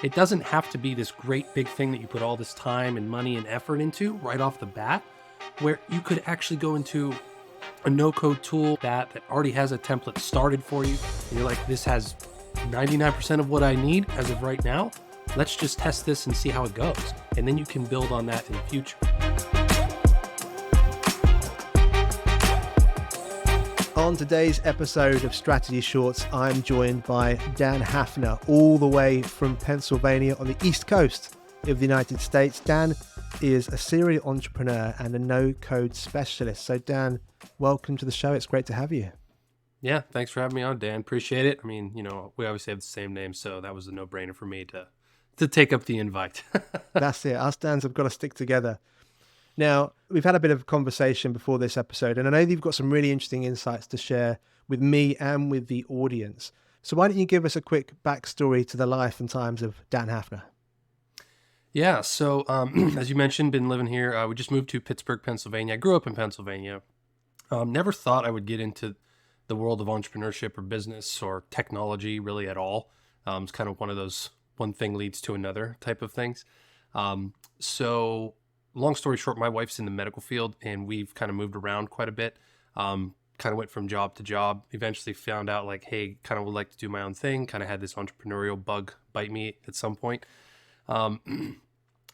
It doesn't have to be this great big thing that you put all this time and money and effort into right off the bat, where you could actually go into a no-code tool that already has a template started for you. And you're like, this has 99% of what I need as of right now. Let's just test this and see how it goes. And then you can build on that in the future. On today's episode of Strategy Shorts, I'm joined by Dan Hafner, all the way from Pennsylvania on the East Coast of the United States. Dan is a serial entrepreneur and a no-code specialist. So Dan, welcome to the show. It's great to have you. Yeah, thanks for having me on, Dan. Appreciate it. I mean, we obviously have the same name, so that was a no-brainer for me to take up the invite. That's it. Us Dans have got to stick together. Now, we've had a bit of a conversation before this episode, and I know you've got some really interesting insights to share with me and with the audience. So why don't you give us a quick backstory to the life and times of Dan Hafner? Yeah, so as you mentioned, been living here. We just moved to Pittsburgh, Pennsylvania. I grew up in Pennsylvania. Never thought I would get into the world of entrepreneurship or business or technology really at all. It's kind of one of those one thing leads to another type of things. So long story short, my wife's in the medical field and we've kind of moved around quite a bit. Kind of went from job to job, eventually found out like, hey, kind of would like to do my own thing. Kind of had this entrepreneurial bug bite me at some point. And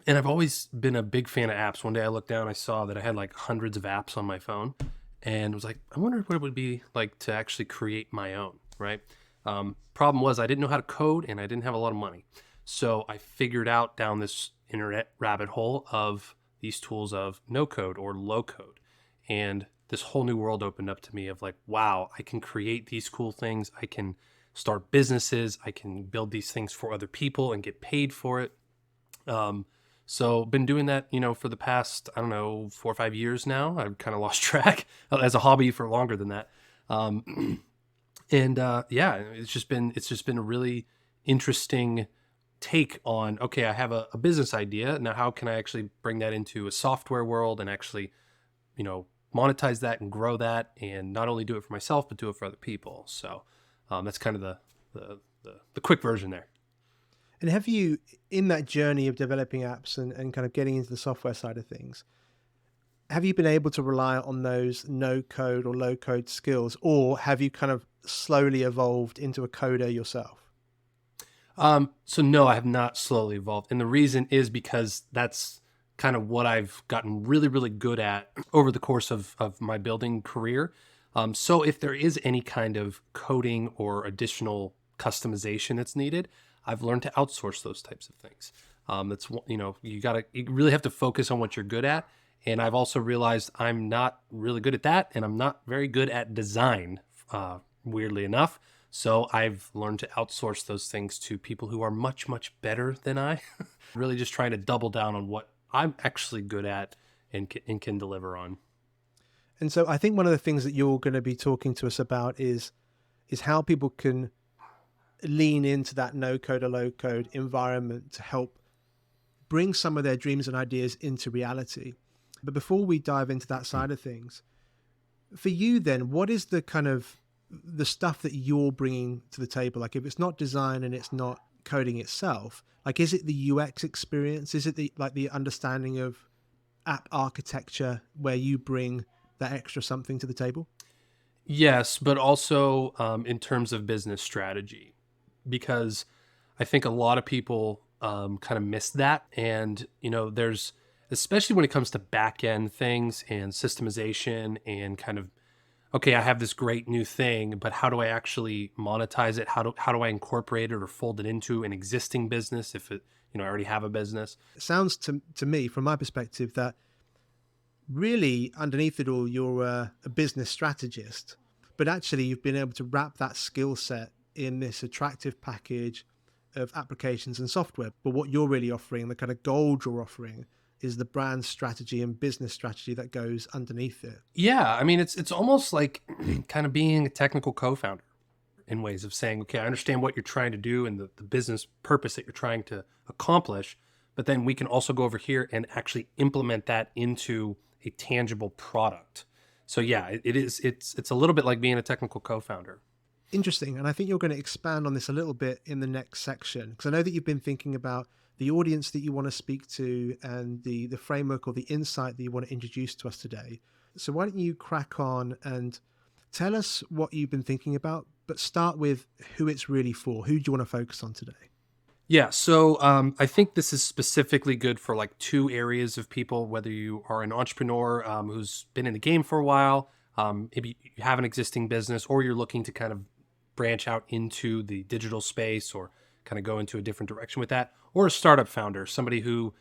I've always been a big fan of apps. One day I looked down, I saw that I had like hundreds of apps on my phone and was like, I wonder what it would be like to actually create my own, right? Problem was I didn't know how to code and I didn't have a lot of money. So I figured out down this internet rabbit hole of these tools of no code or low code. And this whole new world opened up to me of like, wow, I can create these cool things. I can start businesses. I can build these things for other people and get paid for it. So been doing that, for the past, 4 or 5 years now. I've kind of lost track as a hobby for longer than that. It's just been a really interesting take on, okay, I have a business idea. Now, how can I actually bring that into a software world and actually, monetize that and grow that and not only do it for myself, but do it for other people. So that's kind of the quick version there. And have you, in that journey of developing apps and kind of getting into the software side of things, have you been able to rely on those no code or low code skills, or have you kind of slowly evolved into a coder yourself? So no, I have not slowly evolved. And the reason is because that's kind of what I've gotten really, really good at over the course of my building career. So if there is any kind of coding or additional customization that's needed, I've learned to outsource those types of things. You really have to focus on what you're good at. And I've also realized I'm not really good at that. And I'm not very good at design, weirdly enough. So I've learned to outsource those things to people who are much, much better than I. Really just trying to double down on what I'm actually good at and can deliver on. And so I think one of the things that you're going to be talking to us about is how people can lean into that no code or low code environment to help bring some of their dreams and ideas into reality. But before we dive into that side of things, for you then, what is the kind of the stuff that you're bringing to the table? Like if it's not design and it's not coding itself, like is it the UX experience? Is it the understanding of app architecture where you bring that extra something to the table? Yes, but also in terms of business strategy, because I think a lot of people kind of miss that. And, there's, especially when it comes to back end things and systemization and kind of, okay, I have this great new thing, but how do I actually monetize it? How do I incorporate it or fold it into an existing business if it, I already have a business? It sounds to me, from my perspective, that really underneath it all, you're a business strategist, but actually you've been able to wrap that skill set in this attractive package of applications and software. But what you're really offering, the kind of gold you're offering, is the brand strategy and business strategy that goes underneath it. Yeah, I mean, it's almost like kind of being a technical co-founder in ways of saying, okay, I understand what you're trying to do and the business purpose that you're trying to accomplish, but then we can also go over here and actually implement that into a tangible product. So yeah, it's a little bit like being a technical co-founder. Interesting. And I think you're going to expand on this a little bit in the next section, because I know that you've been thinking about the audience that you want to speak to and the framework or the insight that you want to introduce to us today. So why don't you crack on and tell us what you've been thinking about, but start with who it's really for. Who do you want to focus on today? Yeah, so I think this is specifically good for like two areas of people, whether you are an entrepreneur who's been in the game for a while, maybe you have an existing business, or you're looking to kind of branch out into the digital space or kind of go into a different direction with that, or a startup founder, somebody who,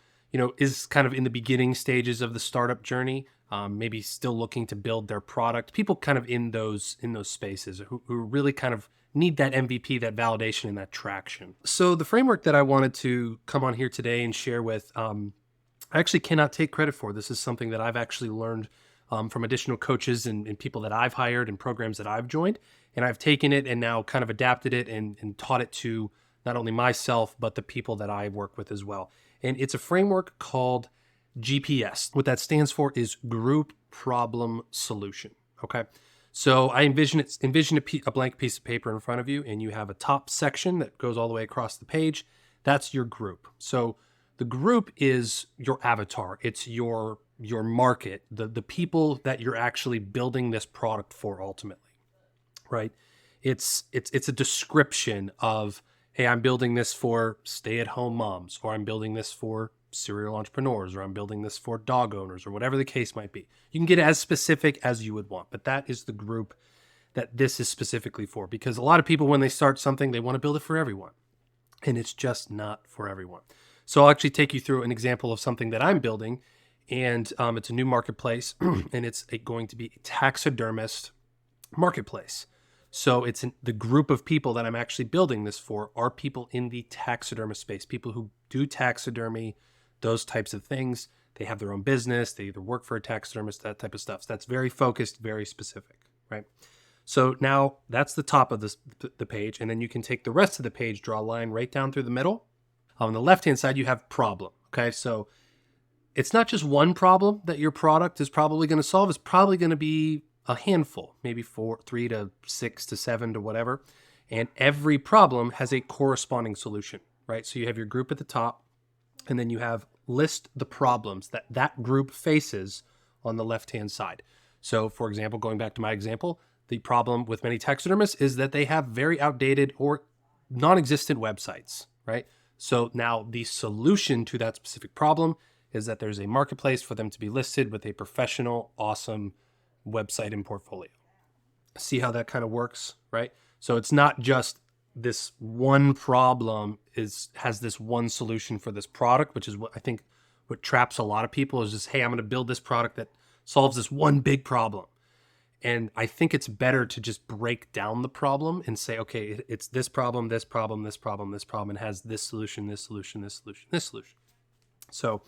is kind of in the beginning stages of the startup journey, maybe still looking to build their product. People kind of in those spaces who really kind of need that MVP, that validation, and that traction. So the framework that I wanted to come on here today and share with, I actually cannot take credit for. This is something that I've actually learned from additional coaches and people that I've hired and programs that I've joined. And I've taken it and now kind of adapted it and taught it to not only myself, but the people that I work with as well. And it's a framework called GPS. What that stands for is Group Problem Solution. Okay. So I envision a blank piece of paper in front of you, and you have a top section that goes all the way across the page. That's your group. So the group is your avatar. It's your market, the people that you're actually building this product for ultimately, right? It's a description of, hey, I'm building this for stay-at-home moms, or I'm building this for serial entrepreneurs, or I'm building this for dog owners, or whatever the case might be. You can get as specific as you would want, but that is the group that this is specifically for, because a lot of people, when they start something, they want to build it for everyone, and it's just not for everyone. So I'll actually take you through an example of something that I'm building, and it's a new marketplace, and it's going to be a taxidermist marketplace. So the group of people that I'm actually building this for are people in the taxidermist space, people who do taxidermy, those types of things. They have their own business. They either work for a taxidermist, that type of stuff. So that's very focused, very specific, right? So now that's the top of the page. And then you can take the rest of the page, draw a line right down through the middle. On the left-hand side, you have problem, okay? So it's not just one problem that your product is probably going to solve. It's probably going to be a handful, maybe 3 to 6 to 7 to whatever. And every problem has a corresponding solution, right? So you have your group at the top, and then you have list the problems that group faces on the left-hand side. So for example, going back to my example, the problem with many taxidermists is that they have very outdated or non-existent websites, right? So now the solution to that specific problem is that there's a marketplace for them to be listed with a professional, awesome website and portfolio. See how that kind of works, right? So it's not just this one problem has this one solution for this product, which is what I think what traps a lot of people is just, hey, I'm going to build this product that solves this one big problem. And I think it's better to just break down the problem and say, okay, it's this problem, this problem, this problem, this problem, and has this solution, this solution, this solution, this solution. So,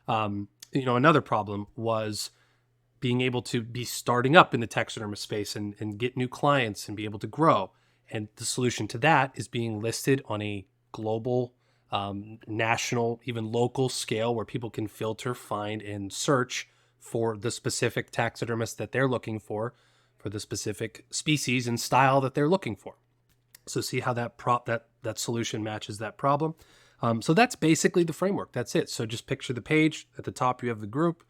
another problem was being able to be starting up in the taxidermist space and get new clients and be able to grow. And the solution to that is being listed on a global, national, even local scale where people can filter, find, and search for the specific taxidermist that they're looking for the specific species and style that they're looking for. So see how that solution matches that problem. So that's basically the framework. That's it. So just picture the page. At the top, you have the group.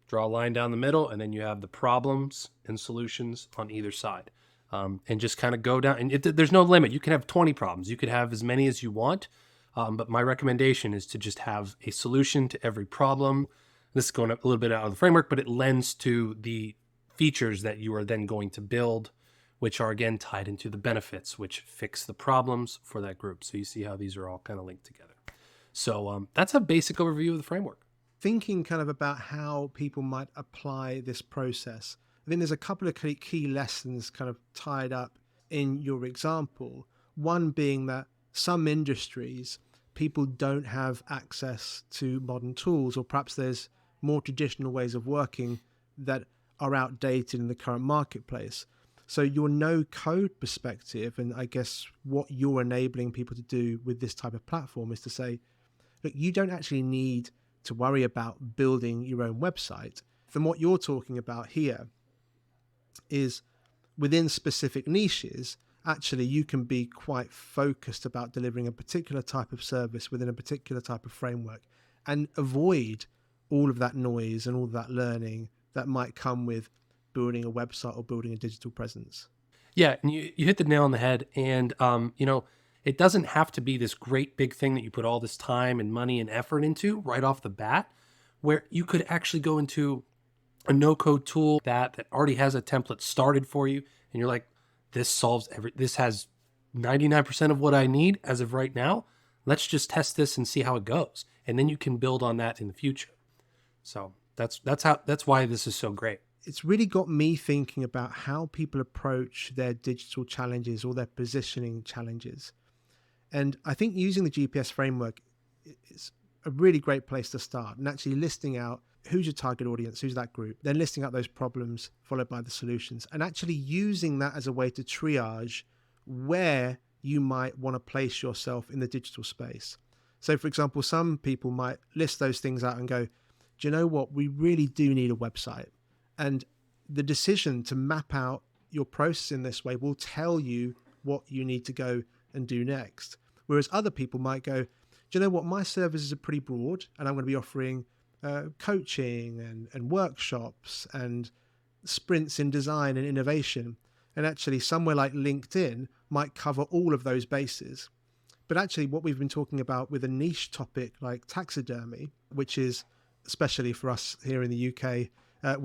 Draw a line down the middle, and then you have the problems and solutions on either side. And just kind of go down. And there's no limit. You can have 20 problems. You could have as many as you want. But my recommendation is to just have a solution to every problem. This is going a little bit out of the framework, but it lends to the features that you are then going to build, which are again tied into the benefits, which fix the problems for that group. So you see how these are all kind of linked together. So that's a basic overview of the framework. Thinking kind of about how people might apply this process, I think there's a couple of key lessons kind of tied up in your example. One being that some industries, people don't have access to modern tools, or perhaps there's more traditional ways of working that are outdated in the current marketplace. So your no code perspective, and I guess what you're enabling people to do with this type of platform, is to say, look, you don't actually need to worry about building your own website. From what you're talking about here is within specific niches, actually you can be quite focused about delivering a particular type of service within a particular type of framework and avoid all of that noise and all of that learning that might come with building a website or building a digital presence. Yeah, and you hit the nail on the head. And it doesn't have to be this great big thing that you put all this time and money and effort into right off the bat, where you could actually go into a no-code tool that already has a template started for you, and you're like, this has 99% of what I need as of right now. Let's just test this and see how it goes, and then you can build on that in the future. So that's why this is so great. It's really got me thinking about how people approach their digital challenges or their positioning challenges. And I think using the GPS framework is a really great place to start, and actually listing out who's your target audience, who's that group, then listing out those problems followed by the solutions, and actually using that as a way to triage where you might want to place yourself in the digital space. So for example, some people might list those things out and go, do you know what? We really do need a website. And the decision to map out your process in this way will tell you what you need to go and do next. Whereas other people might go, do you know what? My services are pretty broad, and I'm going to be offering coaching and workshops and sprints in design and innovation. And actually somewhere like LinkedIn might cover all of those bases. But actually what we've been talking about with a niche topic like taxidermy, which is, especially for us here in the UK,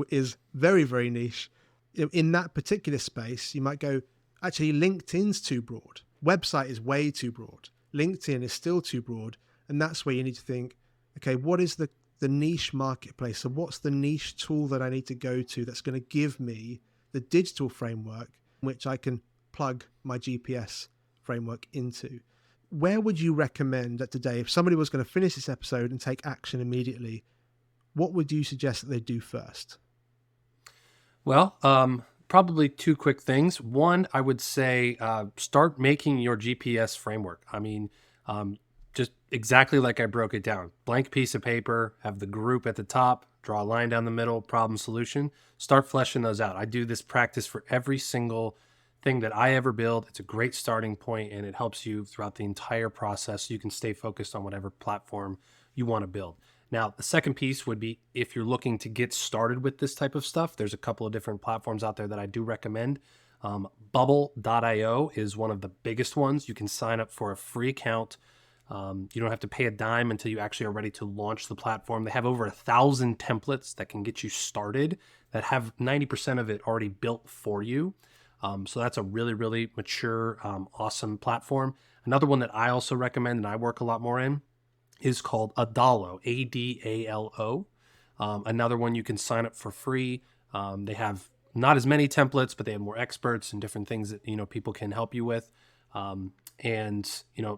is very, very niche. In that particular space, you might go, actually, LinkedIn's too broad. Website is way too broad. LinkedIn is still too broad. And that's where you need to think, okay, what is the niche marketplace? So what's the niche tool that I need to go to that's going to give me the digital framework which I can plug my GPS framework into? Where would you recommend that today, if somebody was going to finish this episode and take action immediately, what would you suggest that they do first? Well, probably two quick things. One, I would say start making your GPS framework. I mean, just exactly like I broke it down. Blank piece of paper, have the group at the top, draw a line down the middle, problem solution. Start fleshing those out. I do this practice for every single thing that I ever build. It's a great starting point, and it helps you throughout the entire process so you can stay focused on whatever platform you want to build. Now, the second piece would be if you're looking to get started with this type of stuff, there's a couple of different platforms out there that I do recommend. Bubble.io is one of the biggest ones. You can sign up for a free account. You don't have to pay a dime until you actually are ready to launch the platform. They have over 1,000 templates that can get you started that have 90% of it already built for you. So that's a really, really mature, awesome platform. Another one that I also recommend and I work a lot more in is called Adalo, Adalo. Another one you can sign up for free. They have not as many templates, but they have more experts and different things that, people can help you with.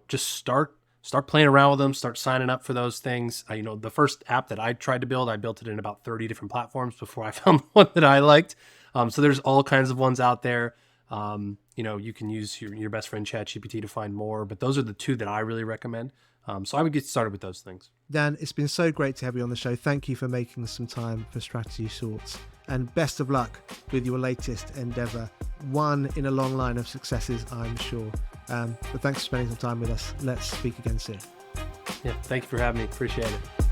Just start playing around with them, start signing up for those things. The first app that I tried to build, I built it in about 30 different platforms before I found one that I liked. So there's all kinds of ones out there. You can use your best friend ChatGPT to find more, but those are the two that I really recommend. So I would get started with those things. Dan, it's been so great to have you on the show. Thank you for making some time for Strategy Shorts, and best of luck with your latest endeavor. One in a long line of successes, I'm sure. But thanks for spending some time with us. Let's speak again soon. Yeah, thank you for having me. Appreciate it.